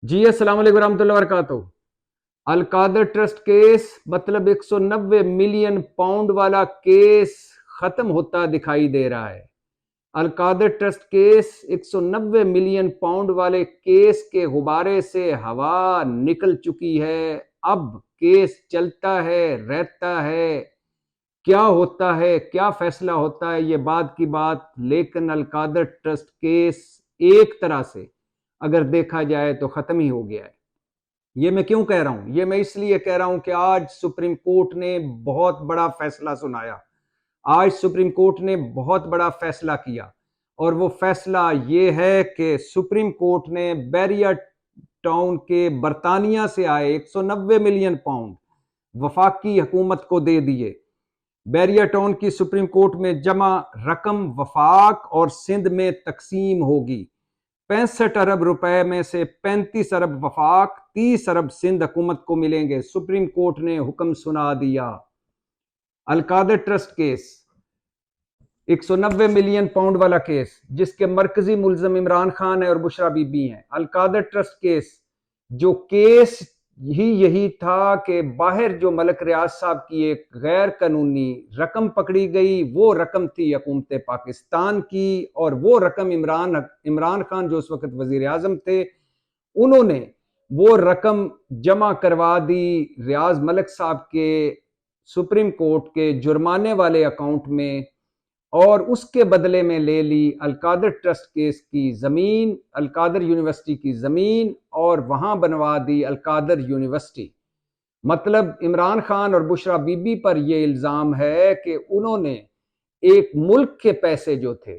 जी अस्सलाम वालेकुम रहमतुल्लाहि व बरकातुहू। अलकादर ट्रस्ट केस मतलब 190 मिलियन पाउंड वाला केस खत्म होता दिखाई दे रहा है। Al-Qadir trust case 190 million pound वाले केस के गुब्बारे से हवा निकल चुकी है। अब केस चलता है, रहता है, क्या होता है, क्या फैसला होता है, ये बाद की बात। लेकिन अलकादर ट्रस्ट केस एक तरह से अगर देखा जाए तो खत्म ही हो गया है। ये मैं क्यों कह रहा हूं? ये मैं इसलिए कह रहा हूं कि आज सुप्रीम कोर्ट ने बहुत बड़ा फैसला सुनाया। आज सुप्रीम कोर्ट ने बहुत बड़ा फैसला किया और वो फैसला ये है कि सुप्रीम कोर्ट ने बैरिया टाउन के बर्तानिया से आए 190 मिलियन पाउंड वफाकी हुकूमत को दे दिए। बैरिया टाउन की सुप्रीम कोर्ट में जमा रकम वफाक और सिंध में तकसीम होगी। 65 अरब रुपए में से 35 अरब वफाक, 30 अरब सिंध हुकूमत को मिलेंगे। सुप्रीम कोर्ट ने हुक्म सुना दिया। Al-Qadir trust case 190 million pound वाला केस जिसके मरकजी मुलजम इमरान खान है और बुशरा बीबी हैं। अलकादर ट्रस्ट केस जो केस ही यही था कि बाहर जो मलक रियाज साहब की एक गैर कानूनी रकम पकड़ी गई, वो रकम थी हुकूमत पाकिस्तान की और वो रकम इमरान खान जो उस वक्त वजीर आजम थे, उन्होंने वो रकम जमा करवा दी रियाज मलिक साहब के सुप्रीम कोर्ट के जुर्माने वाले अकाउंट में और उसके बदले में ले ली अलकादर ट्रस्ट केस की जमीन, अलकादर यूनिवर्सिटी की जमीन, और वहां बनवा दी अलकादर यूनिवर्सिटी। मतलब इमरान खान और बुशरा बीबी पर यह इल्जाम है कि उन्होंने एक मुल्क के पैसे जो थे,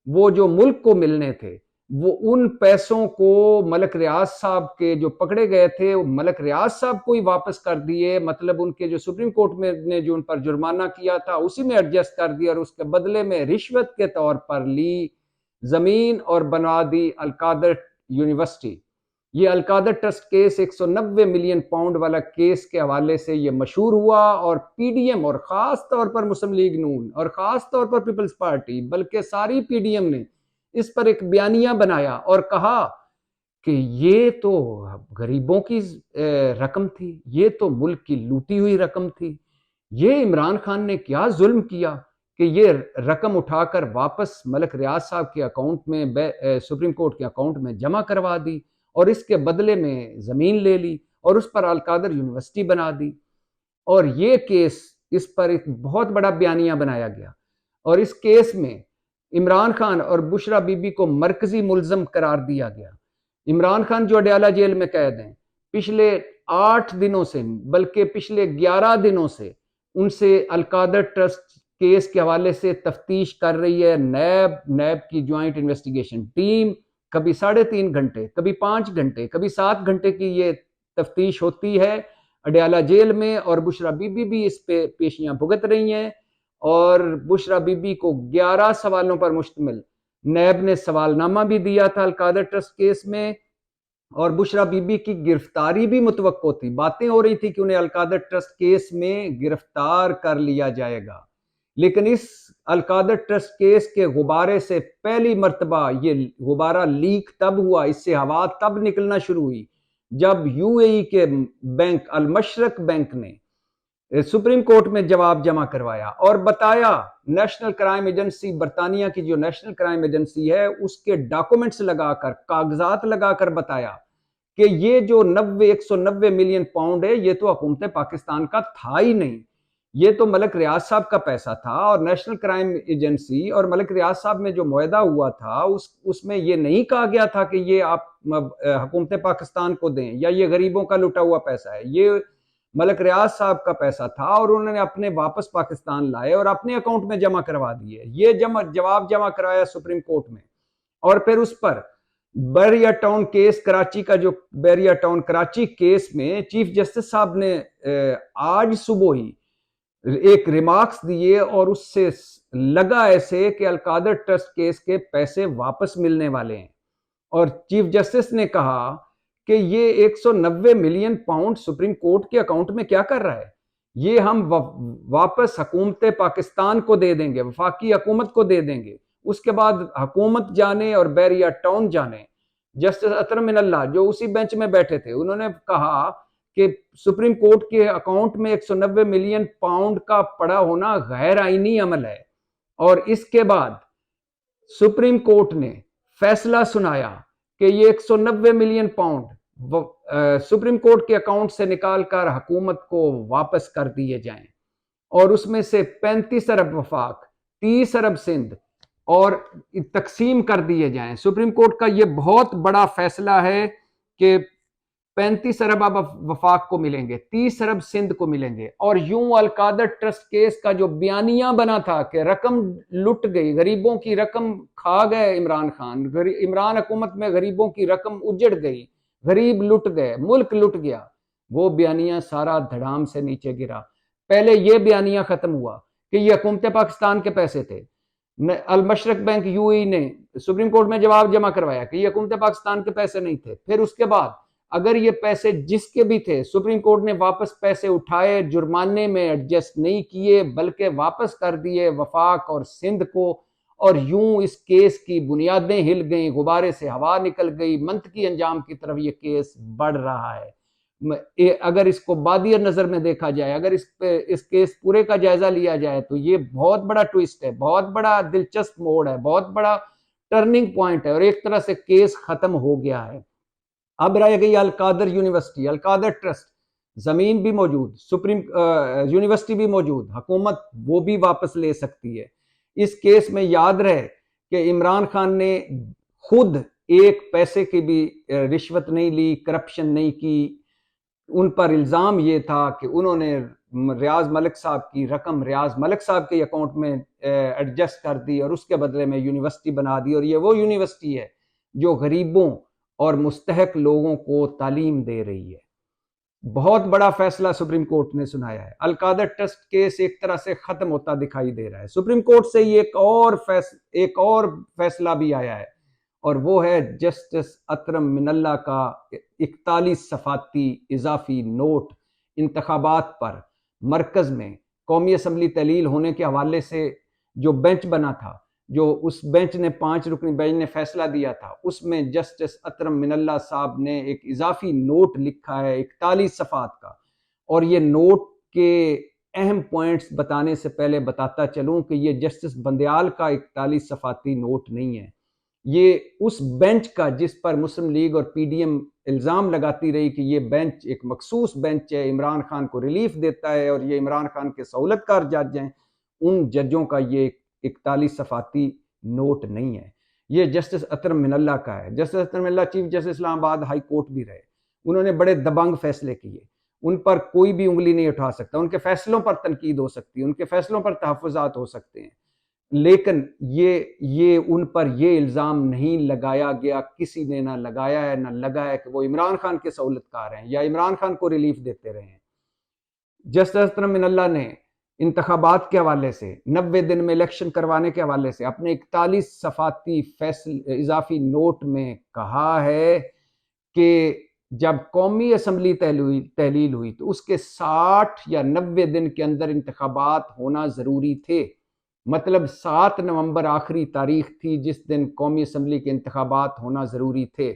वो जो मुल्क को मिलने थे, वो उन पैसों को मलक रियाज साहब के जो पकड़े गए थे, वो मलक रियाज साहब को ही वापस कर दिए। मतलब उनके जो सुप्रीम कोर्ट में ने जो उन पर जुर्माना किया था उसी में एडजस्ट कर दिया और उसके बदले में रिश्वत के तौर पर ली जमीन और बनवा दी अलकादर यूनिवर्सिटी। ये Al-Qadir trust case 190 million pound वाला केस के हवाले से ये मशहूर हुआ और पीडीएम और खास तौर पर मुस्लिम लीग नून और खास तौर पर पीपल्स पार्टी, बल्कि सारी पीडीएम ने इस पर एक बयानिया बनाया और कहा कि ये तो गरीबों की रकम थी, ये तो मुल्क की लूटी हुई रकम थी। ये इमरान खान ने क्या जुल्म किया कि ये रकम उठाकर वापस मलक रियाज साहब के अकाउंट में, सुप्रीम कोर्ट के अकाउंट में जमा करवा दी और इसके बदले में जमीन ले ली और उस पर अलकादर यूनिवर्सिटी बना दी। और ये केस, इस पर एक बहुत बड़ा बयानिया बनाया गया और इस केस में इमरान खान और बुशरा बीबी को मरकजी मुलजम करार दिया गया। इमरान खान जो अडयाला जेल में कैद हैं, पिछले 8 दिनों से, बल्कि पिछले 11 दिनों से उनसे अलकादर ट्रस्ट केस के हवाले से तफ्तीश कर रही है नैब की ज्वाइंट इन्वेस्टिगेशन टीम। कभी 3.5 घंटे, कभी 5 घंटे, कभी 7 घंटे की ये तफ्तीश होती है अडयाला जेल में और बुशरा बीबी भी इस पे पेशियां भुगत रही हैं। और बुशरा बीबी को 11 सवालों पर मुश्तमिल नैब ने सवालनामा भी दिया था अलकादर ट्रस्ट केस में और बुशरा बीबी की गिरफ्तारी भी मुतवक्को थी। बातें हो रही थी कि उन्हें अलकादर ट्रस्ट केस में गिरफ्तार कर लिया जाएगा। लेकिन इस अलकादर ट्रस्ट केस के गुब्बारे से पहली मर्तबा ये गुब्बारा लीक तब हुआ, इससे हवा तब निकलना शुरू हुई जब यूएई के बैंक अल मशरक बैंक ने सुप्रीम कोर्ट में जवाब जमा करवाया और बताया, नेशनल क्राइम एजेंसी बर्तानिया की जो नेशनल क्राइम एजेंसी है उसके डॉक्यूमेंट्स लगाकर, कागजात लगाकर बताया कि ये जो 190 मिलियन पाउंड है ये तो हुकूमत पाकिस्तान का था ही नहीं, ये तो मलक रियाज साहब का पैसा था। और नेशनल क्राइम एजेंसी और मलक रियाज साहब में जो मुआहदा हुआ था उसमें ये नहीं कहा गया था कि ये आप हुकूमत पाकिस्तान को दें या ये गरीबों का लुटा हुआ पैसा है। ये मलक रियाज साहब का पैसा था और उन्होंने अपने वापस पाकिस्तान लाए और अपने अकाउंट में जमा करवा दिए। ये जवाब जमा कराया सुप्रीम कोर्ट में और फिर उस पर बैरिया टाउन केस, कराची का जो बैरिया टाउन कराची केस में चीफ जस्टिस साहब ने आज सुबह ही एक रिमार्क्स दिए और उससे लगा ऐसे कि अलकादर ट्रस्ट केस के पैसे वापस मिलने वाले हैं। और चीफ जस्टिस ने कहा कि ये 190 मिलियन पाउंड सुप्रीम कोर्ट के अकाउंट में क्या कर रहा है, ये हम वापस हुकूमत पाकिस्तान को दे देंगे, वफाकी हुकूमत को दे देंगे। उसके बाद हुकूमत जाने और बैरिया टाउन जाने जस्टिस अतरम मिनल्ला जो उसी बेंच में बैठे थे, उन्होंने कहा कि सुप्रीम कोर्ट के अकाउंट में 190 मिलियन पाउंड का पड़ा होना गैर आईनी अमल है। और इसके बाद सुप्रीम कोर्ट ने फैसला सुनाया कि ये 190 मिलियन पाउंड सुप्रीम कोर्ट के अकाउंट से निकालकर हुकूमत को वापस कर दिए जाएं, और उसमें से 35 अरब वफाक, 30 अरब सिंध और तकसीम कर दिए जाएं। सुप्रीम कोर्ट का ये बहुत बड़ा फैसला है कि 35 अरब अब वफाक को मिलेंगे, 30 अरब सिंध को मिलेंगे। और यूं अलकादर ट्रस्ट केस का जो बयानिया बना था कि रकम लुट गई, गरीबों की रकम खा गए इमरान खान, इमरान हुकूमत में गरीबों की रकम उजड़ गई, गरीब लुट गए, मुल्क लुट गया, वो बयानिया सारा धड़ाम से नीचे गिरा। पहले ये बयानिया खत्म हुआ कि ये हुकूमत पाकिस्तान के पैसे थे। अल मशरक बैंक यूएई ने सुप्रीम कोर्ट में जवाब जमा करवाया कि ये हुकूमत पाकिस्तान के पैसे नहीं थे। फिर उसके बाद अगर ये पैसे जिसके भी थे, सुप्रीम कोर्ट ने वापस पैसे उठाए, जुर्माने में एडजस्ट नहीं किए बल्कि वापस कर दिए वफाक और सिंध को। और यूं इस केस की बुनियादें हिल गई, गुब्बारे से हवा निकल गई, मंतकी अंजाम की तरफ ये केस बढ़ रहा है। अगर इसको बादियर नजर में देखा जाए, अगर इस केस पूरे का जायजा लिया जाए तो ये बहुत बड़ा ट्विस्ट है, बहुत बड़ा दिलचस्प मोड़ है, बहुत बड़ा टर्निंग पॉइंट है, और एक तरह से केस खत्म हो गया है। अब रह गई अलकादर यूनिवर्सिटी, अलकादर ट्रस्ट, जमीन भी मौजूद, सुप्रीम यूनिवर्सिटी भी मौजूद, हुकूमत वो भी वापस ले सकती है। इस केस में याद रहे कि इमरान खान ने खुद एक पैसे की भी रिश्वत नहीं ली, करप्शन नहीं की। उन पर इल्जाम ये था कि उन्होंने रियाज मलिक साहब की रकम रियाज मलिक साहब के अकाउंट में एडजस्ट कर दी और उसके बदले में यूनिवर्सिटी बना दी, और ये वो यूनिवर्सिटी है जो गरीबों और मुस्तहक लोगों को तालीम दे रही है। बहुत बड़ा फैसला सुप्रीम कोर्ट ने सुनाया है। अलकादर ट्रस्ट केस एक तरह से खत्म होता दिखाई दे रहा है। सुप्रीम कोर्ट से ही एक और फैसला भी आया है, और वो है जस्टिस अतरम मिनल्ला का 41 सफाती इजाफी नोट इंतखाबात पर मरकज में कौमी असम्बली तहलील होने के हवाले से जो बेंच बना था, जो उस बेंच ने 5 रुकनी बेंच ने फैसला दिया था, उसमें जस्टिस अतरम मिनल्ला साहब ने एक इजाफी नोट लिखा है 41 सफात का। और ये नोट के अहम पॉइंट्स बताने से पहले बताता चलूं कि ये जस्टिस बंदयाल का 41 सफाती नोट नहीं है, ये उस बेंच का जिस पर मुस्लिम लीग और पीडीएम इल्ज़ाम लगाती रही कि ये बेंच एक मखसूस बेंच है, इमरान खान को रिलीफ देता है और ये इमरान खान के सहूलतकार जज हैं, उन जजों का ये 41 सफाती नोट नहीं है, ये जस्टिस अतरम मिनल्ला का है। Justice Athar Minallah chief justice Islamabad high court भी रहे, उन्होंने बड़े दबंग फैसले किए, उन पर कोई भी उंगली नहीं उठा सकता, उनके फैसलों पर तनकीद हो सकती है, उनके फैसलों पर तहफ़्फ़ुज़ात हो सकते हैं, लेकिन ये उन पर ये इल्ज़ाम नहीं लगाया गया, किसी ने ना लगाया है ना लगाया कि वो इमरान खान के सहूलतकार हैं या इमरान खान को रिलीफ देते रहे हैं। जस्टिस अतरम मिनल्ला ने इंतखाबात के हवाले से 90 दिन में इलेक्शन करवाने के हवाले से अपने 41 सफाती इजाफी नोट में कहा है कि जब कौमी असम्बली तहलील हुई तो उसके 60 या 90 दिन के अंदर इंतखाबात होना ज़रूरी थे। मतलब 7 नवंबर आखिरी तारीख थी जिस दिन कौमी असम्बली के इंतखाबात होना ज़रूरी थे,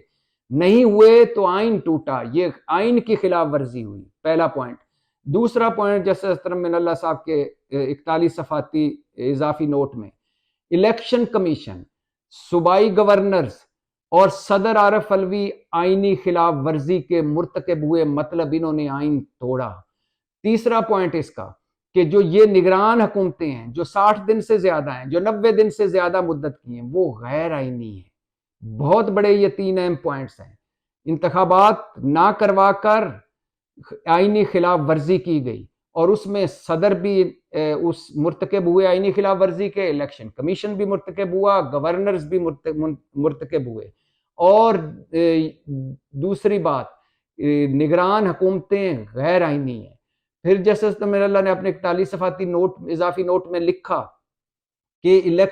नहीं हुए तो आइन टूटा, ये आइन की खिलाफ वर्जी हुई, पहला पॉइंट। दूसरा पॉइंट जस्टिस अतरम मिनल्ला साहब के 41 सफाती इजाफी नोट में इलेक्शन कमीशन, सूबाई गवर्नर्स और सदर आरफ अलवी आइनी खिलाफ वर्जी के मुर्तकब हुए, मतलब इन्होंने आइन तोड़ा। तीसरा पॉइंट इसका कि जो ये निगरान हुकूमतें हैं जो 60 दिन से ज्यादा हैं, जो 90 दिन से ज्यादा मुद्दत की हैं, वो गैर आइनी है। बहुत बड़े ये 3 अहम पॉइंट्स हैं। इंतखाबात ना करवा कर आइनी खिलाफ वर्जी की गई और उसमें सदर भी उस मुर्तकब हुए आइनी खिलाफ वर्जी के, इलेक्शन कमीशन भी मुर्तकब हुआ, गवर्नर्स भी मुर्तकब हुए। और दूसरी बात, निगरान हुकूमतें गैर आइनी है। फिर जस्टिस मिनल्ला ने अपने 41 सफाती नोट इजाफी नोट में लिखा कि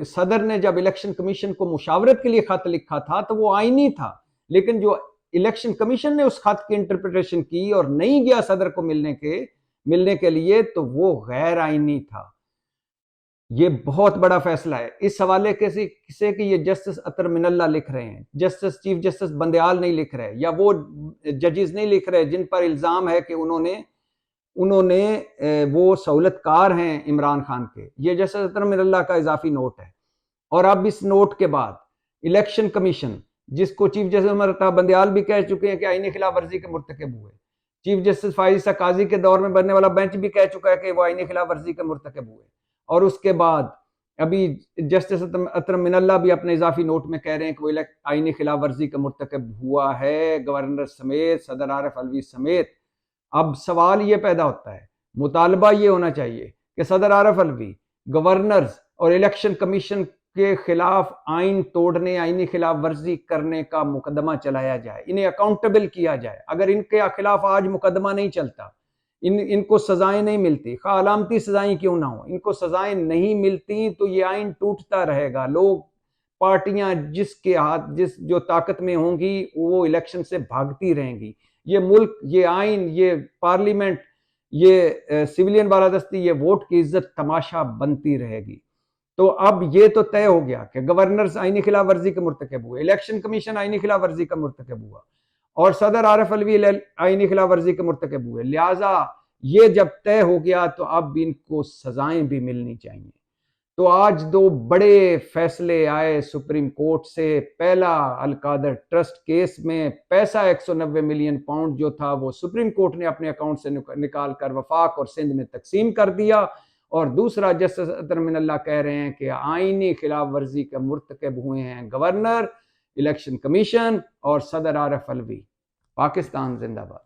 सदर ने जब इलेक्शन कमीशन को मुशावरत के लिए खत लिखा था तो वो आइनी था, लेकिन जो इलेक्शन कमीशन ने उस खत की इंटरप्रिटेशन की और नहीं गया सदर को मिलने के लिए, तो वो गैर आइनी था। ये बहुत बड़ा फैसला है। इस हवाले से कि ये जस्टिस अतर मिनल्ला लिख रहे हैं, जस्टिस चीफ जस्टिस बंदयाल नहीं लिख रहे, या वो जजेस नहीं लिख रहे जिन पर इल्जाम है कि उन्होंने उन्होंने वो सहूलतकार हैं इमरान खान के। ये जस्टिस अतर मिनल्ला का इजाफी नोट है। और अब इस नोट के बाद इलेक्शन कमीशन, जिसको चीफ जस्टिस उमर अता बंदयाल भी कह चुके हैं कि आईनी खिलाफ वर्जी के मुर्तकब हुए, चीफ जस्टिस फाइज ईसा काजी के दौर में बनने वाला बेंच भी कह चुका है कि वो आईनी खिलाफ वर्जी के मुर्तकब हुए। और उसके बाद अभी जस्टिस अतर मिनल्ला भी अपने इजाफी नोट में कह रहे हैं कि वो आईनी खिलाफ वर्जी का मुर्तकब हुआ है, गवर्नर समेत, सदर आरिफ अलवी समेत। अब सवाल ये पैदा होता है, मुतालबा ये होना चाहिए कि सदर आरिफ अलवी, गवर्नर्स और इलेक्शन कमीशन के खिलाफ आइन तोड़ने, आईनी खिलाफ वर्जी करने का मुकदमा चलाया जाए, इन्हें अकाउंटेबल किया जाए। अगर इनके खिलाफ आज मुकदमा नहीं चलता, इनको सजाएं नहीं मिलती, अलामती सजाएं क्यों ना हो, इनको सजाएं नहीं मिलती तो ये आइन टूटता रहेगा। लोग, पार्टियां जिसके हाथ, जिस जो ताकत में होंगी वो इलेक्शन से भागती रहेंगी। ये मुल्क, ये आइन, ये पार्लियामेंट, ये सिविलियन बालादस्ती, ये वोट की इज्जत तमाशा बनती रहेगी। तो अब ये तो तय हो गया कि गवर्नर आईनी खिलाफ वर्जी के मुर्तकब हुए, इलेक्शन कमीशन आईनी खिलाफ वर्जी का मुर्तकब हुआ, और सदर आरिफ अलवी आईनी खिलाफ वर्जी के मुर्तकब हुए। लिहाजा ये जब तय हो गया तो अब इनको सजाएं भी मिलनी चाहिए। तो आज दो बड़े फैसले आए सुप्रीम कोर्ट से। पहला, अलकादर ट्रस्ट केस में पैसा 190 मिलियन पाउंड जो था वो सुप्रीम कोर्ट ने अपने अकाउंट से निकाल कर वफाक और सिंध में तकसीम कर दिया। और दूसरा, जस्टिस अतर मिनल्ला कह रहे हैं कि आईनी खिलाफ वर्जी का मुर्तकब हुए हैं गवर्नर, इलेक्शन कमीशन और सदर आरिफ अलवी। पाकिस्तान जिंदाबाद।